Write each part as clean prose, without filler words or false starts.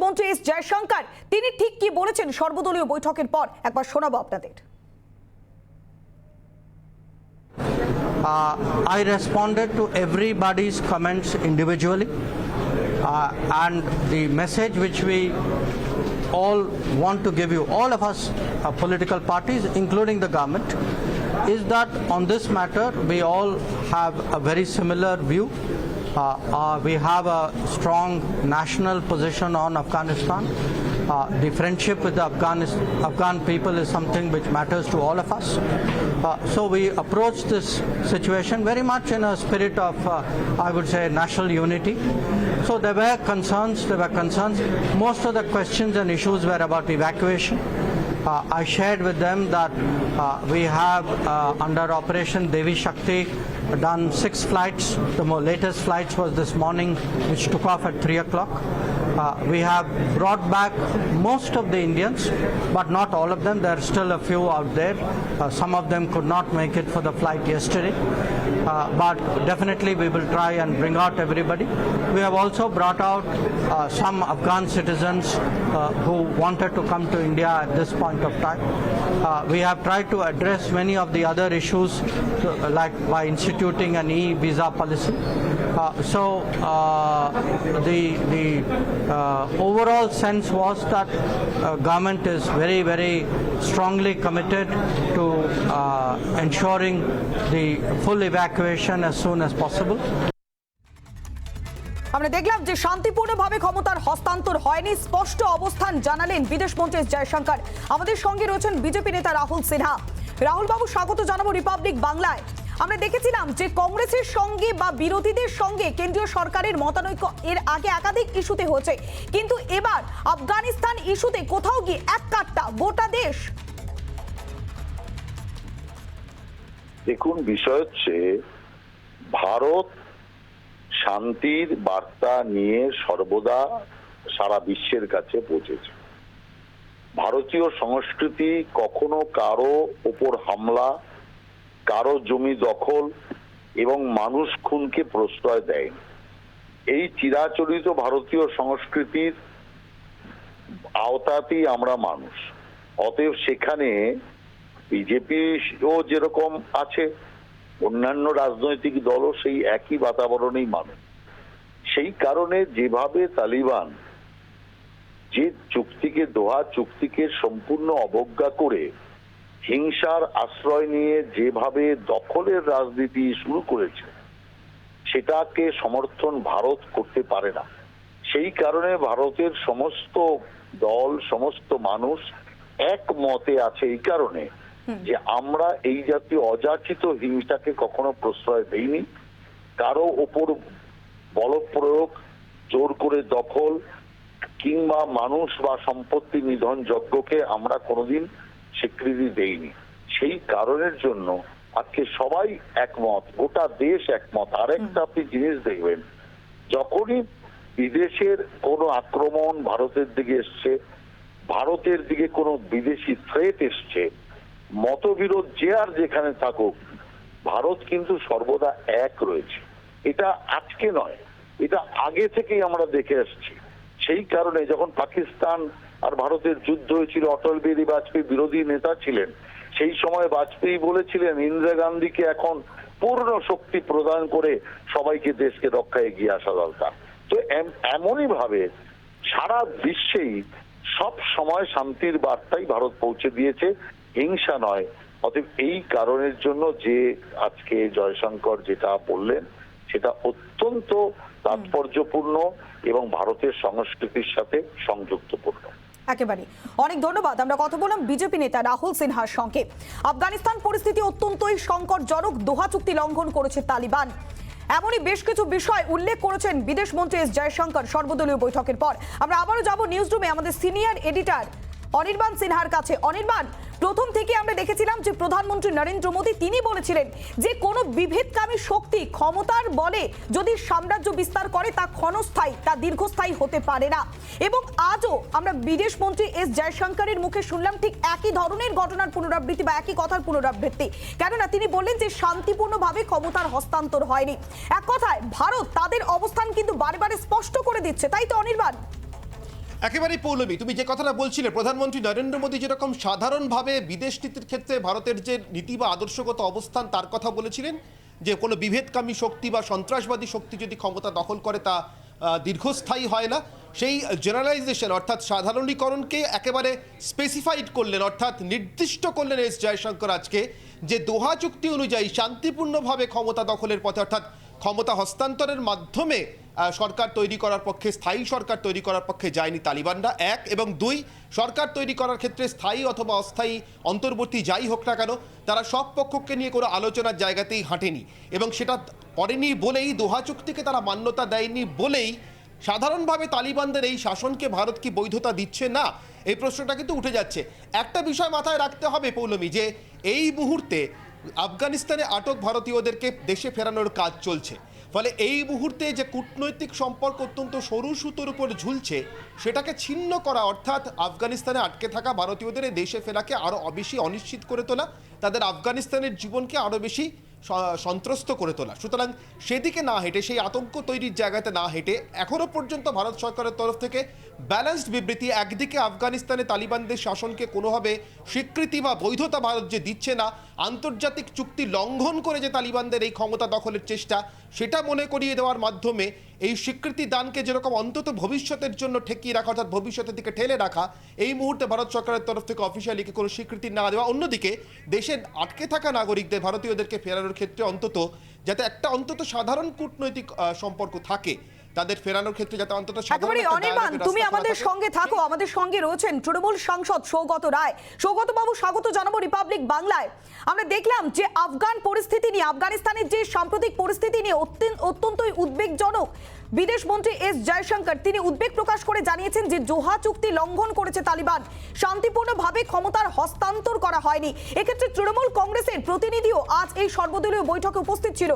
মন্ত্রী এস জয়শঙ্কর তিনি ঠিক কি বলেছেন সর্বদলীয় বৈঠকের পর একবার শোনাবো আপনাদের। I responded to everybody's comments individually, and the message which we all want to give you, all of us political parties, including the government, is that on this matter we all have a very similar view. We have a strong national position on Afghanistan. The friendship with the Afghan people is something which matters to all of us. So we approach this situation very much in a spirit of, I would say, national unity. So there were concerns. Most of the questions and issues were about evacuation. I shared with them that we have under Operation Devi Shakti done 6 flights. The latest flights was this morning, which took off at 3 o'clock. We have brought back most of the Indians, but not all of them. There are still a few out there. Some of them could not make it for the flight yesterday. But definitely we will try and bring out everybody. We have also brought out some Afghan citizens who wanted to come to India at this point of time. We have tried to address many of the other issues, like by instituting an e-visa policy. So the overall sense was that government is very, very strongly committed to ensuring the full evacuation as soon as possible. আমরা দেখলাম যে শান্তিপূর্ণভাবে ক্ষমতার হস্তান্তর হয়নি, স্পষ্ট অবস্থান জানালেন বিদেশ মন্ত্রী এস জয়শঙ্কর। আমাদের সঙ্গে রয়েছেন বিজেপি নেতা রাহুল সিনহা। রাহুল বাবু, স্বাগত জানাবো রিপাবলিক বাংলায়। আমরা দেখেছিলাম যে কংগ্রেসের সঙ্গে বা বিরোধীদের সঙ্গে কেন্দ্রীয় সরকারের মতানৈক্য এর আগে একাধিক ইস্যুতে হয়েছে, কিন্তু এবার আফগানিস্তান ইস্যুতে কোথাও গিয়ে এক কাট্টা গোটা দেশ। দেখুন, বিষয় হচ্ছে ভারত শান্তির বার্তা নিয়ে সর্বদা সারা বিশ্বের কাছে পৌঁছেছে। ভারতীয় সংস্কৃতি কখনো কারো ওপর হামলা, কারো জমি দখল এবং মানুষ খুনকে প্রশ্রয় দেয়নি। এই চিরাচরিত ভারতীয় সংস্কৃতির আওতাতেই আমরা মানুষ। অতএব সেখানে বিজেপিও যেরকম আছে, অন্যান্য রাজনৈতিক দলও সেই একই বাতাবরণেই মানুষ। সেই কারণে যেভাবে তালিবান যে চুক্তিকে, দোহা চুক্তিকে সম্পূর্ণ অবজ্ঞা করে হিংসার আশ্রয় নিয়ে যেভাবে দখলের রাজনীতি শুরু করেছে, সেটাকে সমর্থন ভারত করতে পারে না। সেই কারণে ভারতের সমস্ত দল, সমস্ত মানুষ একমতে আছে এই কারণে যে আমরা এই জাতীয় অযাচিত হিংসাকে কখনো প্রশ্রয় দেইনি। কারো ওপর বল প্রয়োগ, জোর করে দখল কিংবা মানুষ বা সম্পত্তি নিধন যজ্ঞকে আমরা কোনোদিন স্বীকৃতি দেইনি। সেই কারণের জন্য আজকে সবাই একমত, গোটা দেশ একমত। আরেকটা আপনি জিনিস দেখবেন, যখনই বিদেশের কোনো আক্রমণ ভারতের দিকে এসছে, ভারতের দিকে কোনো বিদেশি থ্রেট এসছে, মতবিরোধ যে আর যেখানে থাকুক, ভারত কিন্তু সর্বদা এক রয়েছে। এটা আজকে নয়, এটা আগে থেকেই আমরা দেখে আসছি। সেই কারণে যখন পাকিস্তান আর ভারতের যুদ্ধ হয়েছিল, অটল বিহারী বাজপেয়ী বিরোধী নেতা ছিলেন, সেই সময় বাজপেয়ী বলেছিলেন ইন্দিরা গান্ধীকে এখন পূর্ণ শক্তি প্রদান করে সবাইকে দেশকে রক্ষায় এগিয়ে আসা দরকার। তো এমনই ভাবে সারা বিশ্বেই সব সময় শান্তির বার্তাই ভারত পৌঁছে দিয়েছে, হিংসা নয়। অতএব এই কারণের জন্য যে আজকে জয়শঙ্কর যেটা বললেন, সেটা অত্যন্ত তাৎপর্যপূর্ণ এবং ভারতের সংস্কৃতির সাথে সংযুক্তপূর্ণ। একেবারে অনেক ধন্যবাদ। আমরা কথা বললাম বিজেপি নেতা রাহুল সিনহার সঙ্গে। আফগানিস্তান পরিস্থিতি অত্যন্তই সংকটজনক, দোহা চুক্তি লঙ্ঘন করেছে তালিবান, এমনই বেশ কিছু বিষয় উল্লেখ করেছেন বিদেশ মন্ত্রী এস জয়শঙ্কর সর্বদলীয় বৈঠকের পর। আমরা আবারও যাব নিউজ রুমে আমাদের সিনিয়র এডিটর অনির্বাণ সিনহার কাছে। অনির্বাণ, প্রথম থেকে আমরা দেখেছিলাম যে প্রধানমন্ত্রী নরেন্দ্র মোদী তিনি বলেছিলেন যে কোনো বিভেদকামী শক্তি ক্ষমতার বলে যদি সাম্রাজ্য বিস্তার করে তা ক্ষণস্থায়ী, তা দীর্ঘস্থায়ী হতে পারে না। এবং আজও আমরা বিদেশ মন্ত্রী এস জয়শঙ্করের মুখে শুনলাম ঠিক একই ধরনের ঘটনার পুনরাবৃত্তি বা একই কথার পুনরাবৃত্তি। কেননা তিনি বললেন যে শান্তিপূর্ণভাবে ক্ষমতার হস্তান্তর হয়নি। এক কথায় ভারত তাদের অবস্থান কিন্তু বারে বারে স্পষ্ট করে দিচ্ছে, তাই তো অনির্বাণ? একেবারেই পৌলমী, তুমি যে কথাটা বলছিলে, প্রধানমন্ত্রী নরেন্দ্র মোদী যেরকম সাধারণভাবে বিদেশ নীতির ক্ষেত্রে ভারতের যে নীতি বা আদর্শগত অবস্থান তার কথা বলেছিলেন, যে কোনো বিভেদকামী শক্তি বা সন্ত্রাসবাদী শক্তি যদি ক্ষমতা দখল করে তা দীর্ঘস্থায়ী হয় না, সেই জেনারেলাইজেশন অর্থাৎ সাধারণীকরণকে একেবারে স্পেসিফাইড করলেন, অর্থাৎ নির্দিষ্ট করলেন এস জয়শঙ্কর আজকে, যে দোহা চুক্তি অনুযায়ী শান্তিপূর্ণভাবে ক্ষমতা দখলের পথে অর্থাৎ ক্ষমতা হস্তান্তরের মাধ্যমে সরকার তৈরি করার পক্ষে, স্থায়ী সরকার তৈরি করার পক্ষে যায়নি তালিবানরা, এক, এবং দুই, সরকার তৈরি করার ক্ষেত্রে স্থায়ী অথবা অস্থায়ী অন্তর্বর্তী যাই হোক না কেন তারা সব পক্ষকে নিয়ে কোনো আলোচনার জায়গাতেই হাঁটেনি, এবং সেটা করেনি বলেই, দোহা চুক্তিকে তারা মান্যতা দেয়নি বলেই সাধারণভাবে তালিবানদের এই শাসনকে ভারত কি বৈধতা দিচ্ছে না, এই প্রশ্নটা কিন্তু উঠে যাচ্ছে। একটা বিষয় মাথায় রাখতে হবে পৌলমী, যে এই মুহূর্তে আফগানিস্তানে আটক ভারতীয়দেরকে দেশে ফেরানোর কাজ চলছে, ফলে এই মুহূর্তে যে কূটনৈতিক সম্পর্ক অত্যন্ত সরু সুতোর উপর ঝুলছে সেটাকে ছিন্ন করা, অর্থাৎ আফগানিস্তানে আটকে থাকা ভারতীয়দের দেশে ফেরাকে আরও বেশি অনিশ্চিত করে তোলা, তাদের আফগানিস্তানের জীবনকে আরও বেশি সন্ত্রস্ত করে তোলা। সুতরাং সেদিকে না হেঁটে, সেই আতঙ্ক তৈরির জায়গাতে না হেঁটে, এখনও পর্যন্ত ভারত সরকারের তরফ থেকে ব্যালেন্সড বিবৃতি, একদিকে আফগানিস্তানে তালিবানদের শাসনকে কোনোভাবে স্বীকৃতি বা বৈধতা ভারত যে দিচ্ছে না, আন্তর্জাতিক চুক্তি লঙ্ঘন করে যে তালিবানদের এই ক্ষমতা দখলের চেষ্টা, সেটা মনে করিয়ে দেওয়ার মাধ্যমে এই স্বীকৃতি দানকে যেরকম অন্তত ভবিষ্যতের জন্য ঠেকিয়ে রাখা, অর্থাৎ ভবিষ্যতের দিকে ঠেলে রাখা, এই মুহূর্তে ভারত সরকারের তরফ থেকে অফিসিয়ালি কোনো স্বীকৃতি না দেওয়া, অন্যদিকে দেশের আটকে থাকা নাগরিকদের, ভারতীয়দেরকে ফেরানোর ক্ষেত্রে অন্তত যাতে একটা অন্তত সাধারণ কূটনৈতিক সম্পর্ক থাকে, তাদের ফেরানোর ক্ষেত্রে যাতে অন্তত একেবারে অনির্বাণ, তুমি আমাদের সঙ্গে থাকো, আমাদের সঙ্গে রয়েছেন তৃণমূল সাংসদ সৌগত রায়। সৌগত বাবু, স্বাগত জানাবো রিপাবলিক বাংলায়। আমরা দেখলাম যে আফগান পরিস্থিতি নিয়ে, আফগানিস্তানের যে সাম্প্রতিক পরিস্থিতি নিয়ে অত্যন্তই উদ্বেগজনক। বিদেশ মন্ত্রী এস জয়শঙ্কর তিনি উদ্বেগ প্রকাশ করে জানিয়েছেন যে দোহা চুক্তি লঙ্ঘন করেছে তালিবান, শান্তিপূর্ণভাবে ক্ষমতার হস্তান্তর করা হয়নি। এক্ষেত্রে তৃণমূল কংগ্রেসের প্রতিনিধিও আজ এই সর্বদলীয় বৈঠকে উপস্থিত ছিল।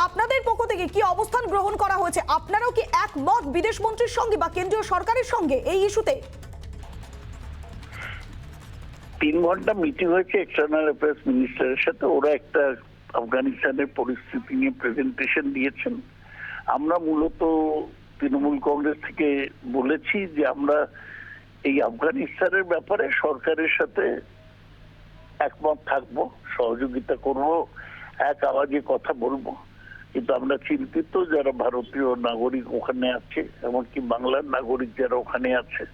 আপনাদের পক্ষ থেকে কি অবস্থান গ্রহণ করা হয়েছে? আপনারাও কি একমত বিদেশ মন্ত্রীর সঙ্গে বা কেন্দ্রীয় সরকারের সঙ্গে এই ইস্যুতে? 3 ঘন্টা মিটিং হয়েছে এক্সটার্নাল অ্যাফেয়ার্স মিনিস্টারের সাথে, ওরা একটা আফগানিস্তানের পরিস্থিতি নিয়ে প্রেজেন্টেশন দিয়েছেন। আমরা মূলত তৃণমূল কংগ্রেস থেকে বলেছি যে আমরা এই আফগানিস্তানের ব্যাপারে সরকারের সাথে একমত থাকব, সহযোগিতা করব, এক আওয়াজে কথা বলবো, কিন্তু আমরা চিন্তিত যারা ভারতীয় নাগরিক ওখানে আছে, এমনকি বাংলার নাগরিক যারা ওখানে আছে,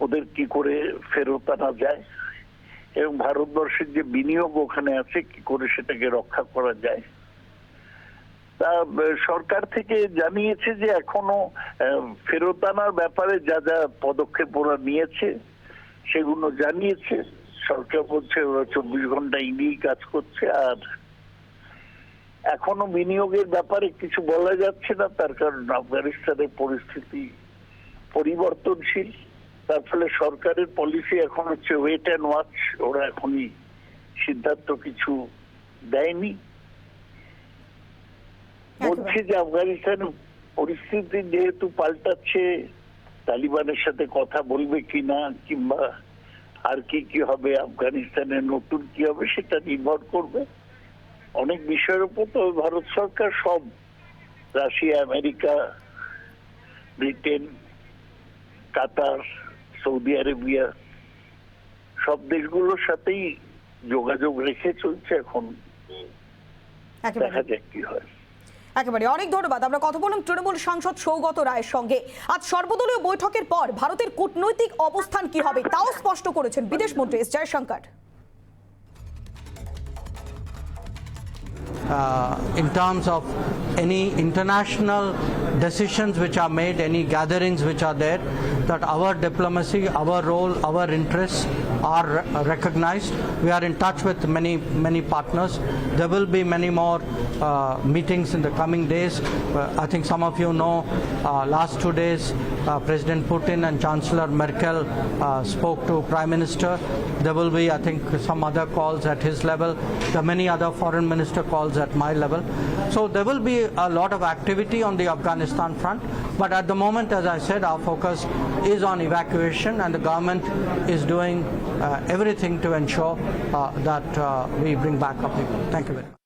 ওদের কি করে ফেরত আনা যায়, এবং ভারতবর্ষের যে বিনিয়োগ ওখানে আছে কি করে সেটাকে রক্ষা করা যায়। তা সরকার থেকে জানিয়েছে যে এখনো ফেরত আনার ব্যাপারে যা যা পদক্ষেপ ওরা নিয়েছে সেগুলো জানিয়েছে। সরকার বলছে ওরা 24 ঘন্টা নিয়েই কাজ করছে, আর এখনো বিনিয়োগের ব্যাপারে কিছু বলা যাচ্ছে না, তার কারণ আফগানিস্তানের পরিস্থিতি পরিবর্তনশীল। তার ফলে সরকারের পলিসি এখন হচ্ছে ওয়েট অ্যান্ড ওয়াচ, ওরা এখনই সিদ্ধান্ত কিছু দেয়নি। বলছে যে আফগানিস্তানের পরিস্থিতি যেহেতু পাল্টাচ্ছে, তালিবানের সাথে কথা বলবে কিনা, কিংবা আর কি কি হবে, আফগানিস্তানের নতুন কি হবে, সেটা নির্ভর করবে অনেক বিষয়ের উপর। তো ভারত সরকার সব রাশিয়া, আমেরিকা, ব্রিটেন, কাতার, সৌদি আরবিয়া সব দেশগুলোর সাথেই যোগাযোগ রেখে চলছে। এখন দেখা যাক কি হয়। একেবারে অনেক ধন্যবাদ। আমরা কথা বললাম তৃণমূল সাংসদ সৌগত রায়ের সঙ্গে। আজ সর্বদলীয় বৈঠকের পর ভারতের কূটনৈতিক অবস্থান কি হবে তাও স্পষ্ট করেছেন বিদেশ মন্ত্রী S Jaishankar. In terms of any international decisions which are made, any gatherings which are there, that our diplomacy, our role, our interests are recognized. We are in touch with many partners. There will be many more meetings in the coming days. I think some of you know last 2 days President Putin and Chancellor Merkel spoke to Prime Minister. There will be, I think, some other calls at his level. There are many other foreign minister calls at my level. So there will be a lot of activity on the Afghanistan front, but at the moment, as I said, our focus is on evacuation, and the government is doing everything to ensure that we bring back our people. Thank you very much.